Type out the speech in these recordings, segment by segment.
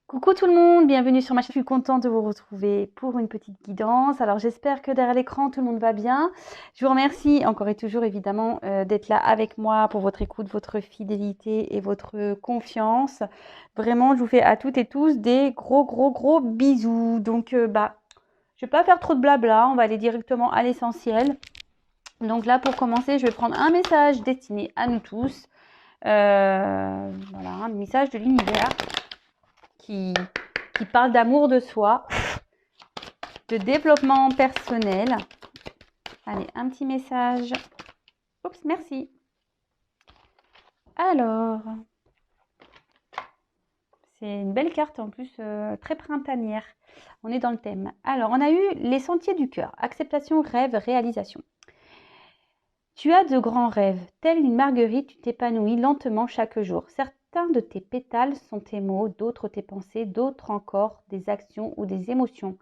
Coucou tout le monde, bienvenue sur ma chaîne. Je suis contente de vous retrouver pour une petite guidance. Alors j'espère que derrière l'écran tout le monde va bien. Je vous remercie encore et toujours évidemment d'être là avec moi pour votre écoute, votre fidélité et votre confiance. Vraiment, je vous fais à toutes et tous des gros bisous. Donc je vais pas faire trop de blabla, on va aller directement à l'essentiel. Donc là pour commencer, je vais prendre un message destiné à nous tous. Voilà, un message de l'univers qui, qui parle d'amour de soi, de développement personnel. Allez, un petit message. Oups, merci. Alors, c'est une belle carte en plus, très printanière. On est dans le thème. Alors, on a eu les sentiers du cœur. Acceptation, rêve, réalisation. Tu as de grands rêves. Telle une marguerite, tu t'épanouis lentement chaque jour. Certains de tes pétales sont tes mots, d'autres tes pensées, d'autres encore des actions ou des émotions.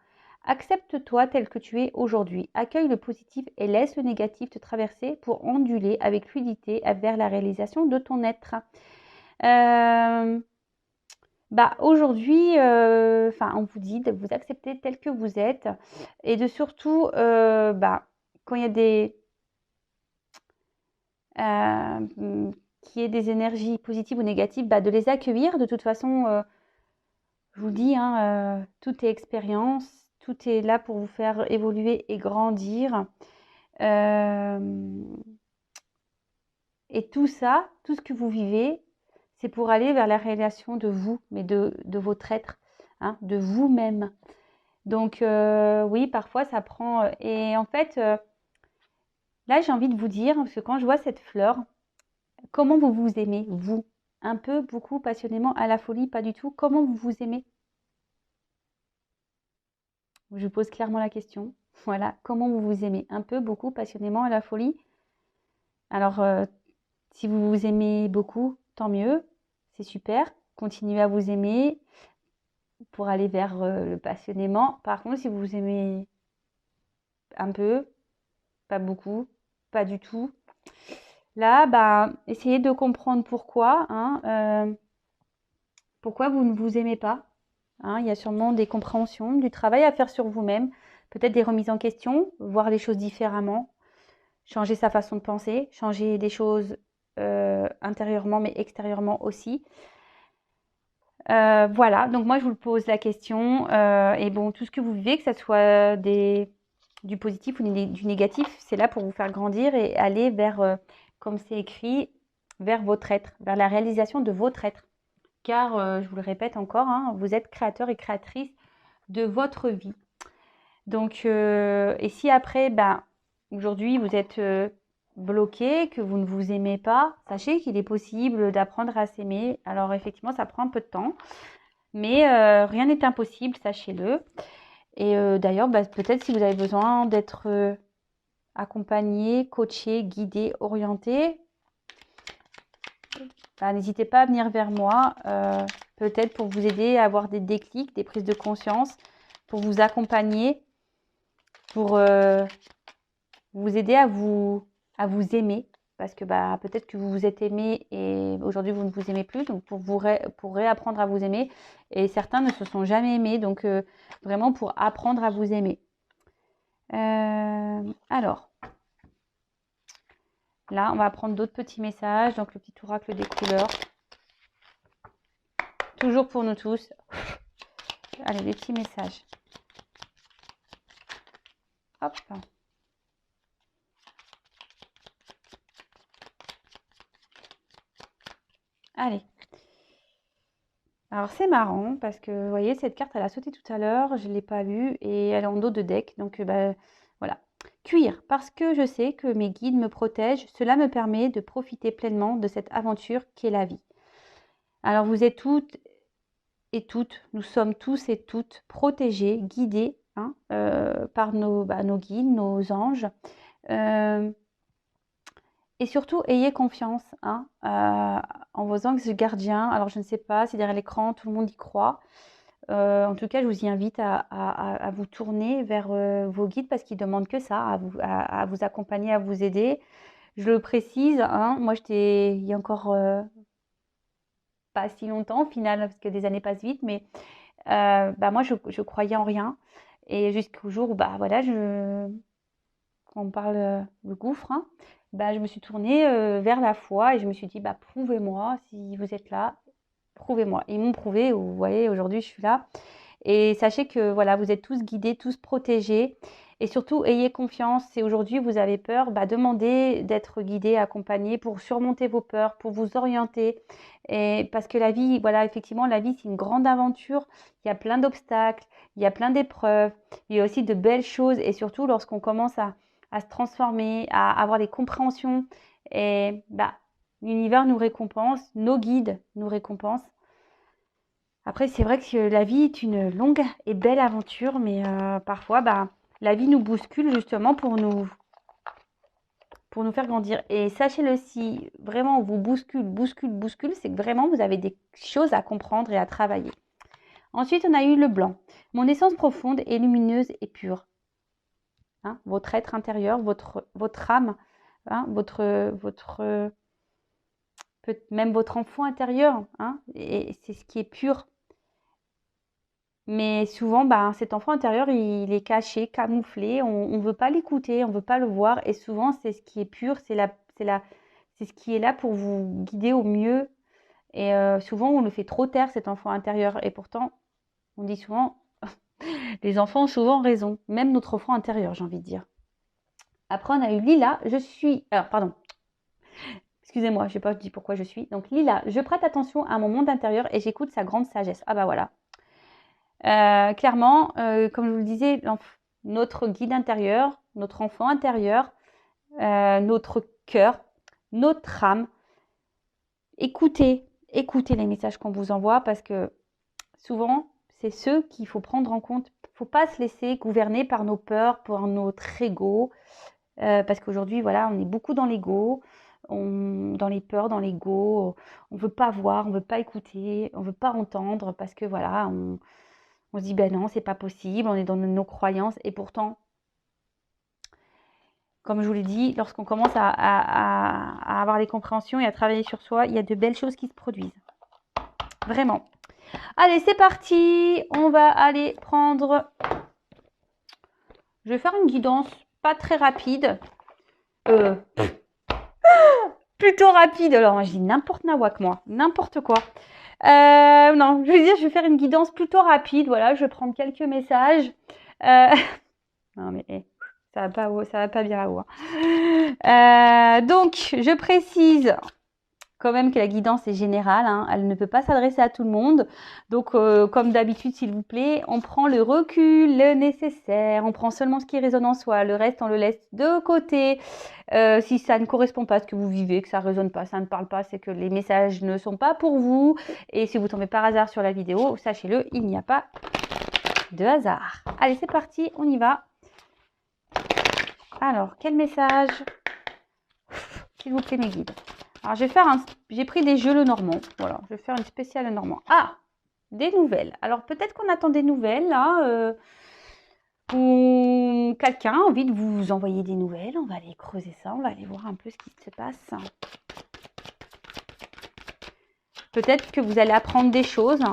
Accepte-toi tel que tu es aujourd'hui. Accueille le positif et laisse le négatif te traverser pour onduler avec fluidité vers la réalisation de ton être. Aujourd'hui, on vous dit de vous accepter tel que vous êtes et de surtout, quand il y a des qu'il y ait des énergies positives ou négatives, de les accueillir. De toute façon, je vous le dis, hein, tout est expérience, tout est là pour vous faire évoluer et grandir. Et tout ça, tout ce que vous vivez, c'est pour aller vers la réalisation de vous, mais de votre être, hein, de vous-même. Donc oui, parfois ça prend. Et en fait, là j'ai envie de vous dire, parce que quand je vois cette fleur, comment vous vous aimez, vous? Un peu, beaucoup, passionnément, à la folie, pas du tout. Comment vous vous aimez? Je pose clairement la question. Voilà, comment vous vous aimez? Un peu, beaucoup, passionnément, à la folie? Alors, si vous vous aimez beaucoup, tant mieux, c'est super. Continuez à vous aimer pour aller vers le passionnément. Par contre, si vous vous aimez un peu, pas beaucoup, pas du tout, là, essayez de comprendre pourquoi, hein, pourquoi vous ne vous aimez pas. Hein, il y a sûrement des compréhensions, du travail à faire sur vous-même, peut-être des remises en question, voir les choses différemment, changer sa façon de penser, changer des choses intérieurement mais extérieurement aussi. Voilà, donc moi je vous pose la question. Et bon, tout ce que vous vivez, que ce soit du positif ou du négatif, c'est là pour vous faire grandir et aller vers, comme c'est écrit, vers votre être, vers la réalisation de votre être. Car, je vous le répète encore, hein, vous êtes créateur et créatrice de votre vie. Donc, et si après, aujourd'hui, vous êtes bloqué, que vous ne vous aimez pas, sachez qu'il est possible d'apprendre à s'aimer. Alors, effectivement, ça prend un peu de temps, mais rien n'est impossible, sachez-le. Et d'ailleurs, peut-être si vous avez besoin d'être accompagné, coaché, guidé, orienté, n'hésitez pas à venir vers moi, peut-être pour vous aider à avoir des déclics, des prises de conscience, pour vous accompagner, pour vous aider à vous aimer. Parce que peut-être que vous vous êtes aimé et aujourd'hui vous ne vous aimez plus, donc pour réapprendre à vous aimer. Et certains ne se sont jamais aimés, donc vraiment pour apprendre à vous aimer. Alors, là, on va prendre d'autres petits messages. Donc le petit oracle des couleurs. Toujours pour nous tous. Allez, des petits messages. Hop. Allez. Alors c'est marrant parce que vous voyez cette carte elle a sauté tout à l'heure, je ne l'ai pas vue et elle est en dos de deck. Donc voilà. Cuire, parce que je sais que mes guides me protègent, cela me permet de profiter pleinement de cette aventure qu'est la vie. Alors vous êtes toutes et toutes, nous sommes tous et toutes protégés, guidés hein, par nos guides, nos anges. Et surtout, ayez confiance hein, en vos anges gardiens. Alors, je ne sais pas si derrière l'écran, tout le monde y croit. En tout cas, je vous y invite à vous tourner vers vos guides parce qu'ils demandent que ça, à vous accompagner, à vous aider. Je le précise, hein, moi, il y a encore pas si longtemps au final, parce que des années passent vite, mais moi, je croyais en rien. Et jusqu'au jour où, voilà, quand on parle de gouffre, hein, je me suis tournée vers la foi et je me suis dit, prouvez-moi si vous êtes là, prouvez-moi. Ils m'ont prouvé, vous voyez, aujourd'hui, je suis là. Et sachez que voilà, vous êtes tous guidés, tous protégés. Et surtout, ayez confiance. Si aujourd'hui vous avez peur, demandez d'être guidé, accompagné pour surmonter vos peurs, pour vous orienter. Et parce que la vie, voilà, effectivement, la vie, c'est une grande aventure. Il y a plein d'obstacles, il y a plein d'épreuves, il y a aussi de belles choses. Et surtout, lorsqu'on commence à se transformer, à avoir des compréhensions, et l'univers nous récompense, nos guides nous récompensent. Après, c'est vrai que la vie est une longue et belle aventure, mais parfois, la vie nous bouscule justement pour nous faire grandir. Et sachez-le, si vraiment on vous bouscule, c'est que vraiment vous avez des choses à comprendre et à travailler. Ensuite, on a eu le blanc. Mon essence profonde est lumineuse et pure. Hein, votre être intérieur, votre âme, hein, même votre enfant intérieur, hein, et c'est ce qui est pur. Mais souvent, cet enfant intérieur, il est caché, camouflé, on ne veut pas l'écouter, on ne veut pas le voir. Et souvent, c'est ce qui est pur, c'est ce qui est là pour vous guider au mieux. Et souvent, on le fait trop taire, cet enfant intérieur. Et pourtant, on dit souvent, les enfants ont souvent raison, même notre enfant intérieur, j'ai envie de dire. Après, on a eu Lila, je suis... Alors, pardon, excusez-moi, je n'ai pas dit pourquoi je suis. Donc, Lila, je prête attention à mon monde intérieur et j'écoute sa grande sagesse. Ah voilà. Clairement, comme je vous le disais, notre guide intérieur, notre enfant intérieur, notre cœur, notre âme, écoutez les messages qu'on vous envoie parce que souvent, c'est ceux qu'il faut prendre en compte. Il ne faut pas se laisser gouverner par nos peurs, par notre ego, parce qu'aujourd'hui, voilà, on est beaucoup dans l'ego, dans les peurs, dans l'ego. On ne veut pas voir, on ne veut pas écouter, on ne veut pas entendre parce que voilà, on se dit, non, c'est pas possible, on est dans nos croyances. Et pourtant, comme je vous l'ai dit, lorsqu'on commence à avoir les compréhensions et à travailler sur soi, il y a de belles choses qui se produisent. Vraiment. Allez, c'est parti. On va aller prendre... Je vais faire une guidance pas très rapide. Plutôt rapide. Alors, je dis n'importe nawak, moi. N'importe quoi. Non, je veux dire, je vais faire une guidance plutôt rapide. Voilà, je vais prendre quelques messages. Non, mais ça va pas bien là-haut. Donc, je précise quand même que la guidance est générale. Hein, elle ne peut pas s'adresser à tout le monde. Donc, comme d'habitude, s'il vous plaît, on prend le recul, le nécessaire. On prend seulement ce qui résonne en soi. Le reste, on le laisse de côté. Si ça ne correspond pas à ce que vous vivez, que ça ne résonne pas, ça ne parle pas, c'est que les messages ne sont pas pour vous. Et si vous tombez par hasard sur la vidéo, sachez-le, il n'y a pas de hasard. Allez, c'est parti, on y va. Alors, quel message? S'il vous plaît, mes guides. Alors, j'ai pris des jeux le normand. Voilà, je vais faire une spéciale le normand. Ah, des nouvelles. Alors, peut-être qu'on attend des nouvelles, là. Ou quelqu'un a envie de vous envoyer des nouvelles. On va aller creuser ça. On va aller voir un peu ce qui se passe. Peut-être que vous allez apprendre des choses.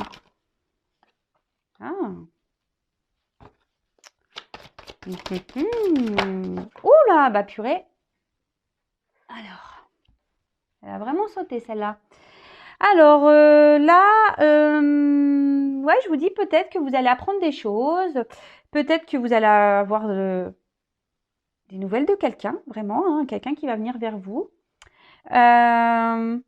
Ah. Oula, purée. Alors, elle a vraiment sauté celle-là. Alors là, ouais, je vous dis peut-être que vous allez apprendre des choses. Peut-être que vous allez avoir des nouvelles de quelqu'un, vraiment, hein, quelqu'un qui va venir vers vous. Une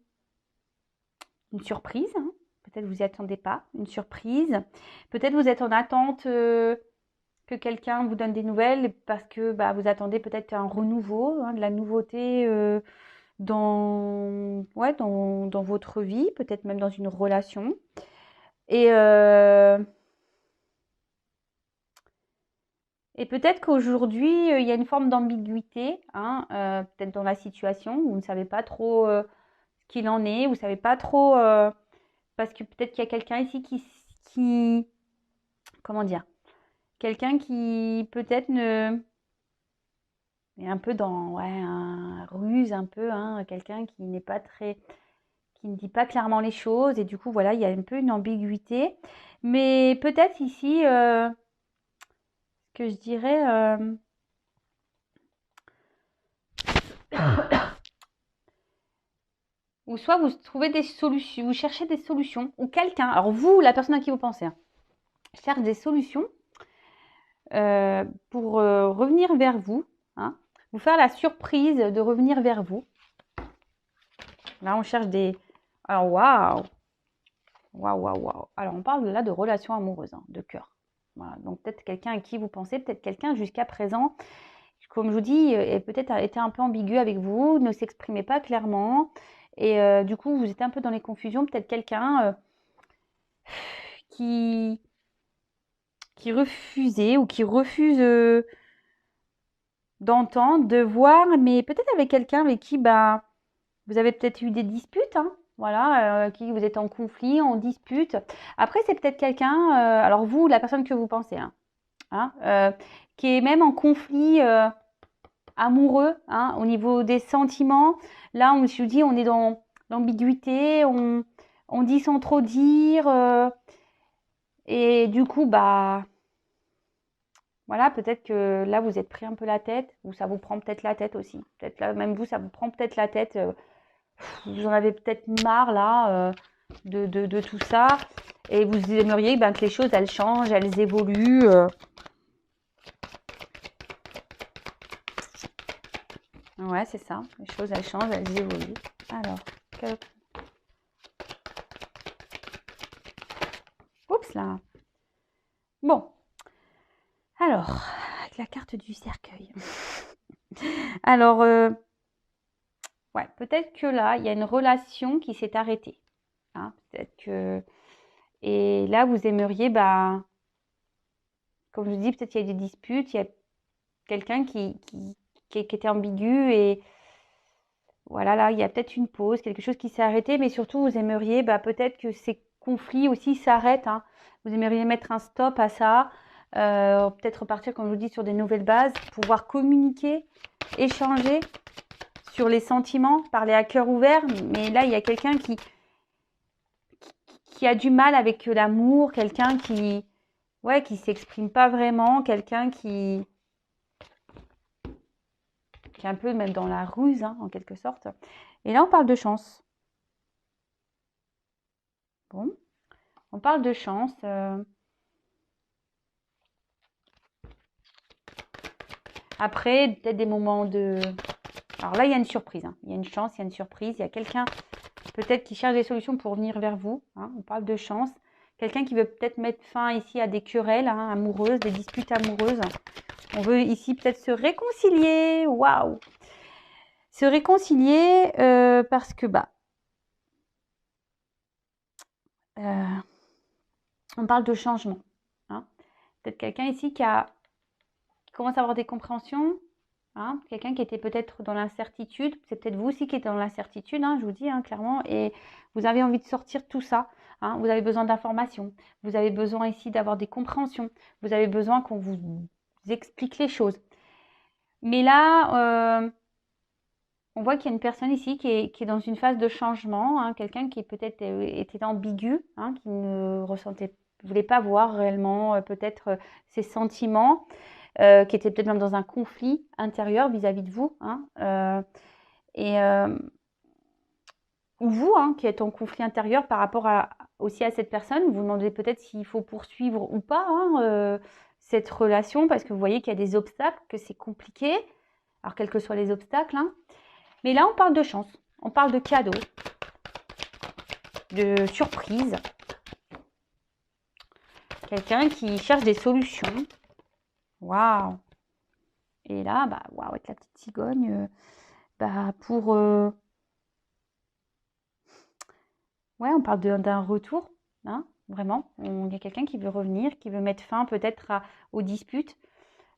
surprise, hein. Peut-être vous n'y attendez pas, une surprise. Peut-être vous êtes en attente que quelqu'un vous donne des nouvelles parce que vous attendez peut-être un renouveau, hein, de la nouveauté dans votre vie, peut-être même dans une relation. Et peut-être qu'aujourd'hui, il y a une forme d'ambiguïté, hein, peut-être dans la situation, où vous ne savez pas trop ce qu'il en est, vous ne savez pas trop, parce que peut-être qu'il y a quelqu'un ici qui comment dire, quelqu'un qui peut-être est un peu dans un ruse, un peu, hein, quelqu'un qui n'est pas très, qui ne dit pas clairement les choses. Et du coup, voilà, il y a un peu une ambiguïté. Mais peut-être ici, que je dirais... ou soit vous trouvez des solutions, vous cherchez des solutions, ou quelqu'un, alors vous, la personne à qui vous pensez, hein, cherche des solutions pour revenir vers vous, hein, vous faire la surprise de revenir vers vous. Là, on cherche des... Alors, waouh. Alors, on parle là de relations amoureuses, hein, de cœur. Voilà. Donc, peut-être quelqu'un à qui vous pensez, peut-être quelqu'un jusqu'à présent, comme je vous dis, peut-être a été un peu ambigu avec vous, ne s'exprimait pas clairement. Et du coup, vous êtes un peu dans les confusions. Peut-être quelqu'un qui refusait ou qui refuse d'entendre, de voir, mais peut-être avec quelqu'un avec qui bah, vous avez peut-être eu des disputes, hein, voilà, qui vous êtes en conflit, en dispute. Après, c'est peut-être quelqu'un, alors vous, la personne que vous pensez, qui est même en conflit amoureux, hein, au niveau des sentiments. Là, je vous dis, on est dans l'ambiguïté, on dit sans trop dire, et du coup, bah, voilà, peut-être que là, vous êtes pris un peu la tête, ou ça vous prend peut-être la tête aussi. Peut-être là, même vous, ça vous prend peut-être la tête. Vous en avez peut-être marre, là, de tout ça. Et vous aimeriez ben, que les choses, elles changent, elles évoluent. Ouais, c'est ça. Les choses, elles changent, elles évoluent. Alors, oups là. Bon. Alors, avec la carte du cercueil. Alors, ouais, peut-être que là, il y a une relation qui s'est arrêtée. Hein, peut-être que... Et là, vous aimeriez, bah, comme je vous dis, peut-être qu'il y a des disputes, il y a quelqu'un qui était ambigu et voilà, là, il y a peut-être une pause, quelque chose qui s'est arrêté, mais surtout, vous aimeriez bah, peut-être que ces conflits aussi s'arrêtent. Hein. Vous aimeriez mettre un stop à ça, peut-être repartir, comme je vous dis, sur des nouvelles bases, pouvoir communiquer, échanger sur les sentiments, parler à cœur ouvert. Mais là, il y a quelqu'un qui a du mal avec l'amour, quelqu'un ouais, qui s'exprime pas vraiment, quelqu'un qui est un peu même dans la ruse, hein, en quelque sorte. Et là, on parle de chance. Bon, on parle de chance. Après, peut-être des moments de... Alors là, il y a une surprise. Hein. Il y a une chance, il y a une surprise. Il y a quelqu'un peut-être qui cherche des solutions pour venir vers vous. Hein. On parle de chance. Quelqu'un qui veut peut-être mettre fin ici à des querelles hein, amoureuses, des disputes amoureuses. On veut ici peut-être se réconcilier. Waouh! Se réconcilier parce que, bah, on parle de changement. Hein. Peut-être quelqu'un ici qui commence à avoir des compréhensions. Hein, quelqu'un qui était peut-être dans l'incertitude, c'est peut-être vous aussi qui êtes dans l'incertitude, hein, je vous dis hein, clairement, et vous avez envie de sortir tout ça. Hein, vous avez besoin d'informations, vous avez besoin ici d'avoir des compréhensions, vous avez besoin qu'on vous explique les choses. Mais là, on voit qu'il y a une personne ici qui est dans une phase de changement, hein, quelqu'un qui peut-être était ambigu, hein, qui ne voulait pas voir réellement peut-être ses sentiments. Qui était peut-être même dans un conflit intérieur vis-à-vis de vous. Hein, ou vous, hein, qui êtes en conflit intérieur par rapport aussi à cette personne. Vous vous demandez peut-être s'il faut poursuivre ou pas hein, cette relation, parce que vous voyez qu'il y a des obstacles, que c'est compliqué. Alors, quels que soient les obstacles. Hein. Mais là, on parle de chance. On parle de cadeaux, de surprises. Quelqu'un qui cherche des solutions. Waouh! Et là, bah, waouh, avec la petite cigogne, bah, pour... ouais, on parle d'un retour, hein, vraiment. Il y a quelqu'un qui veut revenir, qui veut mettre fin peut-être aux disputes.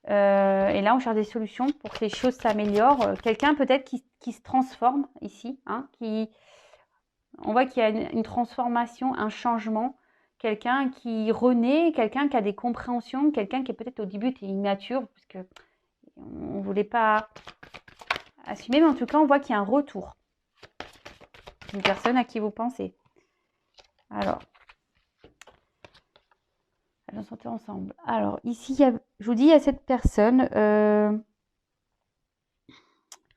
Et là, on cherche des solutions pour que les choses s'améliorent. Quelqu'un peut-être qui se transforme ici, hein, on voit qu'il y a une transformation, un changement. Quelqu'un qui renaît, quelqu'un qui a des compréhensions, quelqu'un qui est peut-être au début était immature, parce que on ne voulait pas assumer, mais en tout cas, on voit qu'il y a un retour. une personne à qui vous pensez. Alors, allons sauter ensemble. Alors, ici, je vous dis, il y a cette personne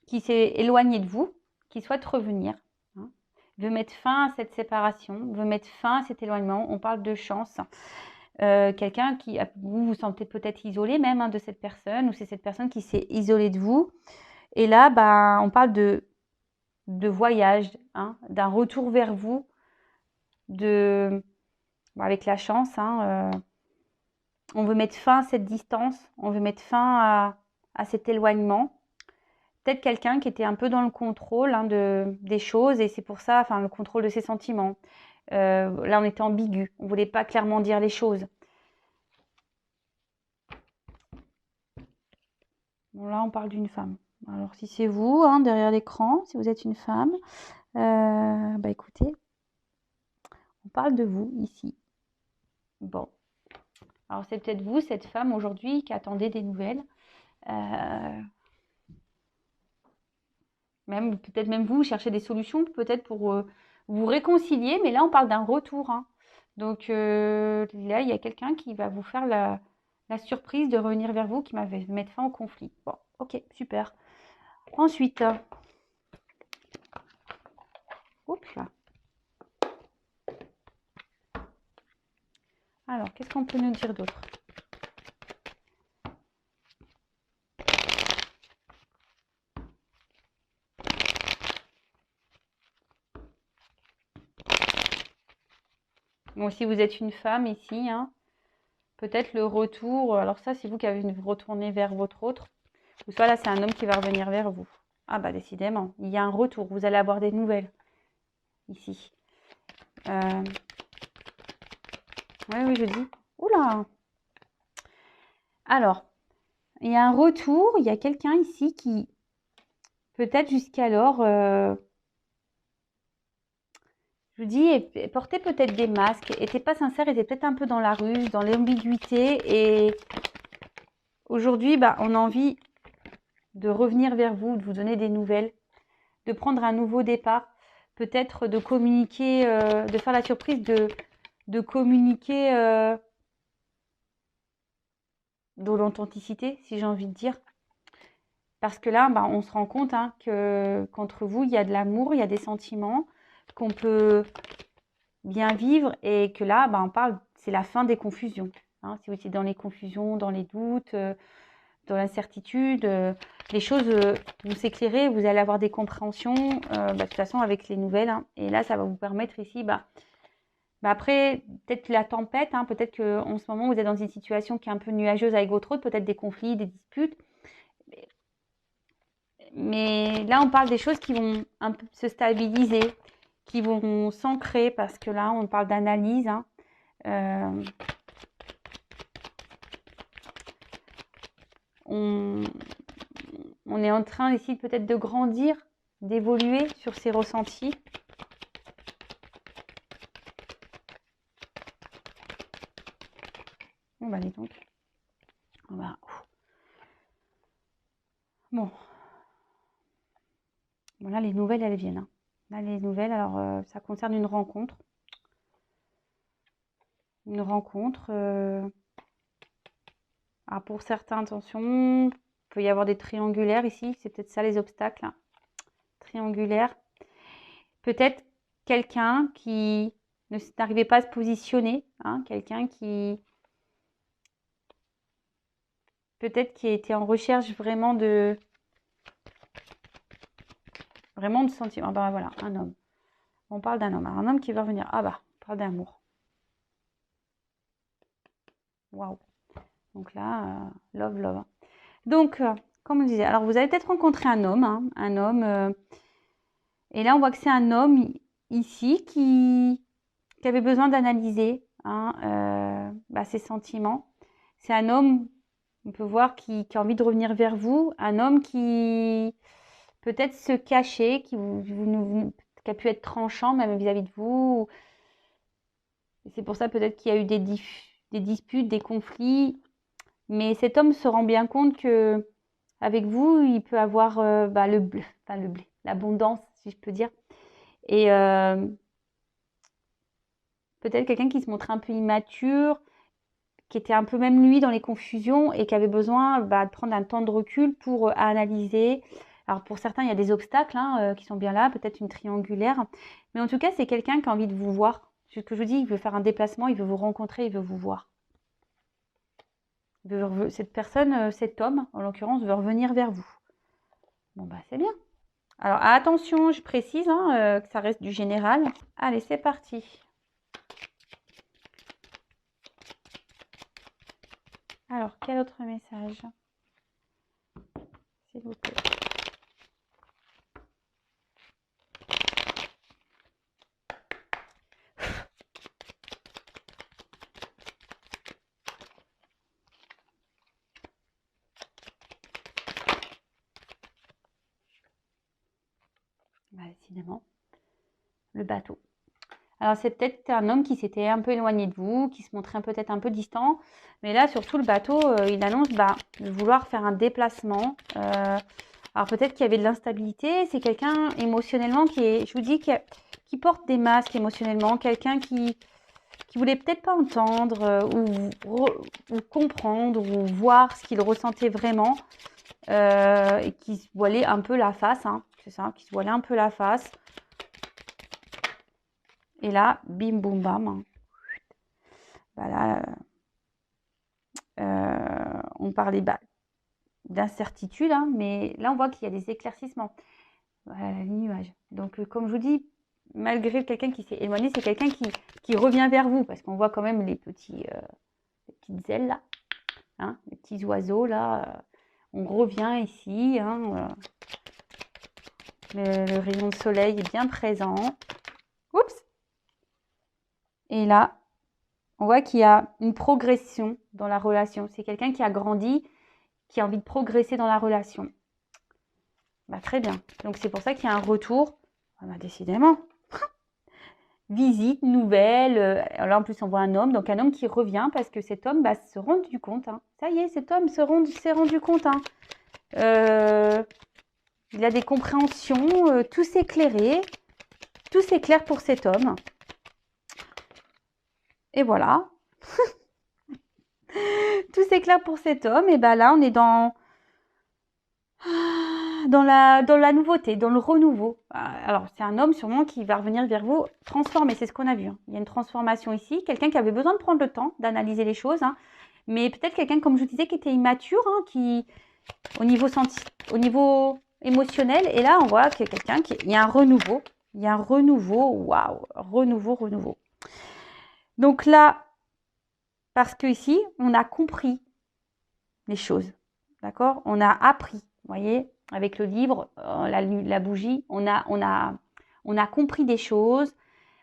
qui s'est éloignée de vous, qui souhaite revenir, hein, veut mettre fin à cette séparation, veut mettre fin à cet éloignement. On parle de chance. Quelqu'un qui, vous vous sentez peut-être isolé même hein, de cette personne, ou c'est cette personne qui s'est isolée de vous. Et là, bah, on parle de voyage, hein, d'un retour vers vous, avec la chance. Hein, on veut mettre fin à cette distance, on veut mettre fin à cet éloignement. Peut-être quelqu'un qui était un peu dans le contrôle hein, des choses, et c'est pour ça, enfin, le contrôle de ses sentiments. Là, on était ambigu, on ne voulait pas clairement dire les choses. Bon, là, on parle d'une femme. Alors, si c'est vous, hein, derrière l'écran, si vous êtes une femme, bah écoutez, on parle de vous ici. Bon. Alors, c'est peut-être vous, cette femme, aujourd'hui, qui attendait des nouvelles. Peut-être même vous cherchez des solutions, peut-être pour vous réconcilier, mais là, on parle d'un retour. Hein. Donc, là, il y a quelqu'un qui va vous faire la surprise de revenir vers vous, qui va mettre fin au conflit. Bon, ok, super. Ensuite, oups là. Alors, qu'est-ce qu'on peut nous dire d'autre? Bon, si vous êtes une femme ici, hein, peut-être le retour. Alors ça, c'est vous qui avez retourné vers votre autre. Ou soit là, c'est un homme qui va revenir vers vous. Ah bah décidément, il y a un retour. Vous allez avoir des nouvelles ici. Oui, je dis. Oula. Alors, il y a un retour. Il y a quelqu'un ici qui, peut-être jusqu'alors, je vous dis, portait peut-être des masques, était pas sincère, était peut-être un peu dans la ruse, dans l'ambiguïté. Et aujourd'hui, bah, on a envie de revenir vers vous, de vous donner des nouvelles, de prendre un nouveau départ, peut-être de communiquer, de faire la surprise de communiquer dans l'authenticité, si j'ai envie de dire. Parce que là, bah, on se rend compte hein, qu'entre vous, il y a de l'amour, il y a des sentiments, qu'on peut bien vivre et que là, bah, on parle, c'est la fin des confusions. Hein. Si vous étiez dans les confusions, dans les doutes, dans l'incertitude, les choses vont s'éclairer, vous allez avoir des compréhensions, de toute façon avec les nouvelles. Hein. Et là, ça va vous permettre ici, après, peut-être la tempête, hein, peut-être qu'en ce moment, vous êtes dans une situation qui est un peu nuageuse avec votre autre, peut-être des conflits, des disputes. Mais là, on parle des choses qui vont un peu se stabiliser, qui vont s'ancrer, parce que là, on parle d'analyse. Hein. On est en train ici peut-être de grandir, d'évoluer sur ces ressentis. Bon, bah, dis donc. Bon. Bon, là, les nouvelles, elles viennent. Hein. Là, les nouvelles, alors, ça concerne une rencontre. Une rencontre. Alors, pour certains, attention, il peut y avoir des triangulaires ici. C'est peut-être ça, les obstacles. Hein. Triangulaires. Peut-être quelqu'un qui n'arrivait pas à se positionner. Hein, quelqu'un qui... Peut-être qui était en recherche vraiment de sentiments. Ah bah voilà, un homme. On parle d'un homme. Alors, un homme qui va revenir. Ah bah, on parle d'amour. Waouh. Donc là, love, love. Donc, comme on disait, alors vous avez peut-être rencontré un homme. Hein, un homme. Et là, on voit que c'est un homme ici qui avait besoin d'analyser hein, ses sentiments. C'est un homme, on peut voir, qui a envie de revenir vers vous. Un homme qui peut-être se cachait, qui a pu être tranchant même vis-à-vis de vous. Et c'est pour ça peut-être qu'il y a eu des disputes, des conflits. Mais cet homme se rend bien compte que avec vous, il peut avoir le blé, l'abondance, si je peux dire. Et peut-être quelqu'un qui se montrait un peu immature, qui était un peu même lui dans les confusions et qui avait besoin de prendre un temps de recul pour analyser. Alors pour certains, il y a des obstacles qui sont bien là, peut-être une triangulaire. Mais en tout cas, c'est quelqu'un qui a envie de vous voir. Ce que je vous dis, il veut faire un déplacement, il veut vous rencontrer, il veut vous voir. Cette personne, cet homme, en l'occurrence, veut revenir vers vous. Bon, bah c'est bien. Alors attention, je précise que ça reste du général. Allez, c'est parti. Alors, quel autre message, s'il vous plaît? Bah, décidément, le bateau. Alors, c'est peut-être un homme qui s'était un peu éloigné de vous, qui se montrait peut-être un peu distant. Mais là, surtout, le bateau, il annonce de vouloir faire un déplacement. Alors, peut-être qu'il y avait de l'instabilité. C'est quelqu'un émotionnellement je vous dis, qui porte des masques émotionnellement. Quelqu'un qui voulait peut-être pas entendre ou comprendre ou voir ce qu'il ressentait vraiment. Et qui se voilait un peu la face. C'est ça, qui se voilait un peu la face. Et là, bim, boum, bam. Là, on parlait d'incertitude, mais là, on voit qu'il y a des éclaircissements. Voilà, les nuages. Donc, comme je vous dis, malgré quelqu'un qui s'est éloigné, c'est quelqu'un qui revient vers vous, parce qu'on voit quand même les petites ailes là, les petits oiseaux là. On revient ici. Le rayon de soleil est bien présent. Oups! Et là, on voit qu'il y a une progression dans la relation. C'est quelqu'un qui a grandi, qui a envie de progresser dans la relation. Très bien. Donc, c'est pour ça qu'il y a un retour. Décidément. Visite, nouvelle. Là, en plus, on voit un homme. Donc, un homme qui revient parce que cet homme se rend du compte. Ça y est, cet homme s'est rendu compte. Il a des compréhensions. Tout s'éclairait. Tout s'éclaire pour cet homme. Et voilà. Tout s'éclaire pour cet homme. Et là, on est dans la nouveauté, dans le renouveau. Alors, c'est un homme sûrement qui va revenir vers vous transformé, c'est ce qu'on a vu. Il y a une transformation ici, quelqu'un qui avait besoin de prendre le temps d'analyser les choses, mais peut-être quelqu'un, comme je vous disais, qui était immature, qui au niveau émotionnel, et là, on voit qu'il y a quelqu'un il y a un renouveau, waouh, renouveau. Donc là, parce que ici, on a compris les choses, d'accord? On a appris, vous voyez, avec le livre, la bougie, on a compris des choses,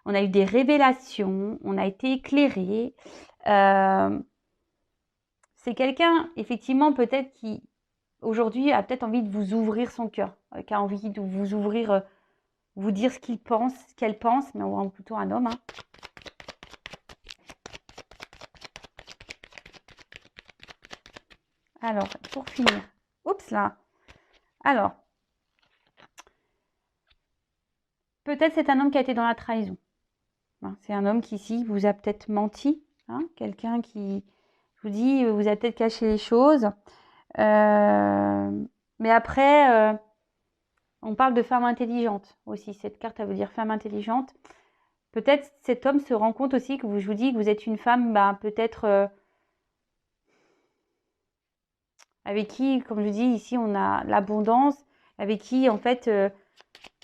on a eu des révélations, on a été éclairé. C'est quelqu'un, effectivement, peut-être qui, aujourd'hui, a peut-être envie de vous ouvrir son cœur, qui a envie de vous ouvrir, vous dire ce qu'il pense, ce qu'elle pense, mais on voit plutôt un homme. Alors, pour finir, oups là. Alors, peut-être c'est un homme qui a été dans la trahison. C'est un homme qui, ici, vous a peut-être menti. Quelqu'un qui, je vous dis, vous a peut-être caché les choses. Mais après, on parle de femme intelligente aussi. Cette carte, elle veut dire femme intelligente. Peut-être cet homme se rend compte aussi que je vous dis que vous êtes une femme, peut-être avec qui, comme je dis, ici, on a l'abondance, avec qui, en fait,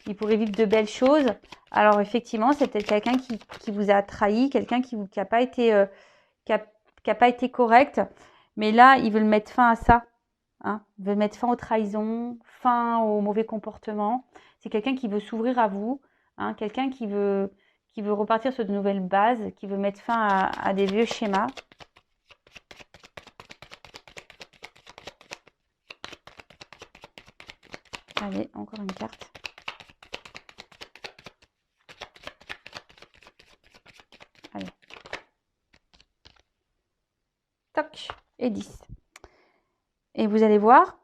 il pourrait vivre de belles choses. Alors, effectivement, c'est peut-être quelqu'un qui vous a trahi, quelqu'un qui n'a pas été, pas été correct. Mais là, il veut mettre fin à ça. Il veut mettre fin aux trahisons, fin au mauvais comportement. C'est quelqu'un qui veut s'ouvrir à vous, quelqu'un qui veut repartir sur de nouvelles bases, qui veut mettre fin à des vieux schémas. Allez, encore une carte. Allez. Toc, et 10. Et vous allez voir,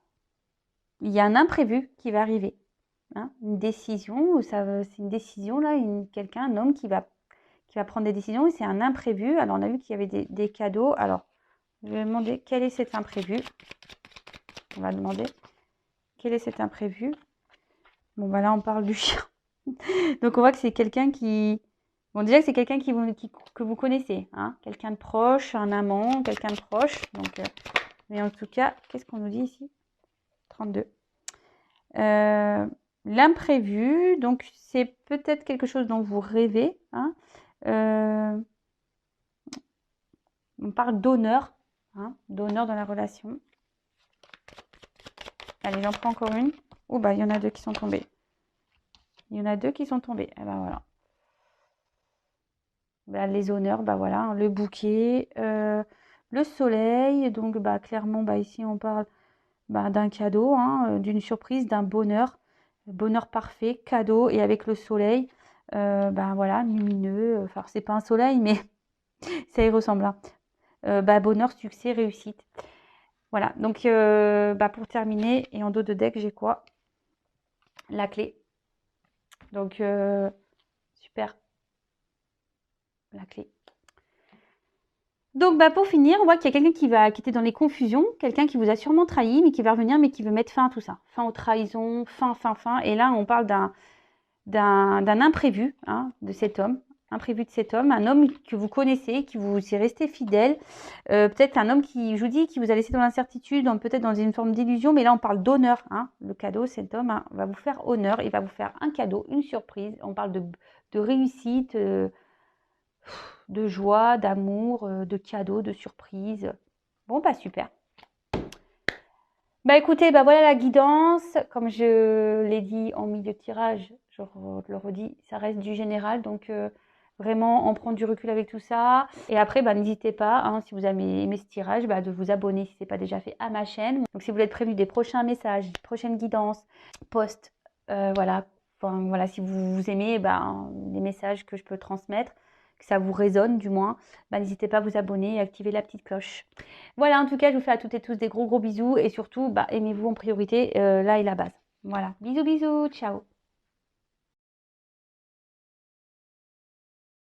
il y a un imprévu qui va arriver. hein, une décision, c'est une décision là, quelqu'un, un homme qui va prendre des décisions et c'est un imprévu. Alors on a vu qu'il y avait des cadeaux. Alors je vais demander quel est cet imprévu. On va demander quel est cet imprévu. Bon bah là on parle du chien. Donc on voit que c'est quelqu'un qui... Bon déjà que c'est quelqu'un que vous connaissez, hein, quelqu'un de proche, un amant, quelqu'un de proche. Donc, mais en tout cas, qu'est-ce qu'on nous dit ici? 32. L'imprévu, donc c'est peut-être quelque chose dont vous rêvez. Hein. On parle d'honneur, hein, d'honneur dans la relation. Allez, j'en prends encore une. Oh bah il y en a deux qui sont tombés. Il y en a deux qui sont tombés. Et ben voilà. Bah, les honneurs, bah voilà, hein, le bouquet, le soleil. Donc bah clairement, bah ici on parle bah, d'un cadeau, hein, d'une surprise, d'un bonheur, bonheur parfait, cadeau et avec le soleil, bah voilà, lumineux. Enfin c'est pas un soleil, mais ça y ressemble. Hein. Bah, bonheur, succès, réussite. Voilà. Donc bah pour terminer et en dos de deck j'ai quoi? La clé. Donc super. La clé. Donc, bah, pour finir, on voit qu'il y a quelqu'un qui était dans les confusions, quelqu'un qui vous a sûrement trahi, mais qui va revenir, mais qui veut mettre fin à tout ça. Fin aux trahisons, fin. Et là, on parle d'un imprévu, hein, de cet homme. Imprévu de cet homme, un homme que vous connaissez, qui vous est resté fidèle. Peut-être un homme qui, je vous dis, qui vous a laissé dans l'incertitude, peut-être dans une forme d'illusion, mais là, on parle d'honneur. Hein. Le cadeau, cet homme hein, va vous faire honneur, il va vous faire un cadeau, une surprise. On parle de réussite, de joie, d'amour, de cadeaux, de surprises. Bon, bah super. Bah écoutez, bah voilà la guidance. Comme je l'ai dit en milieu de tirage, je le redis, ça reste du général. Donc vraiment, en prendre du recul avec tout ça. Et après, bah, n'hésitez pas, hein, si vous avez aimé ce tirage, bah, de vous abonner si ce n'est pas déjà fait à ma chaîne. Donc si vous voulez être prévenu des prochains messages, des prochaines guidances, posts, voilà. Enfin, voilà, si vous aimez bah, les messages que je peux transmettre, que ça vous résonne du moins, bah, n'hésitez pas à vous abonner et activer la petite cloche. Voilà, en tout cas, je vous fais à toutes et tous des gros bisous et surtout, bah, aimez-vous en priorité, là est la base. Voilà, bisous, ciao.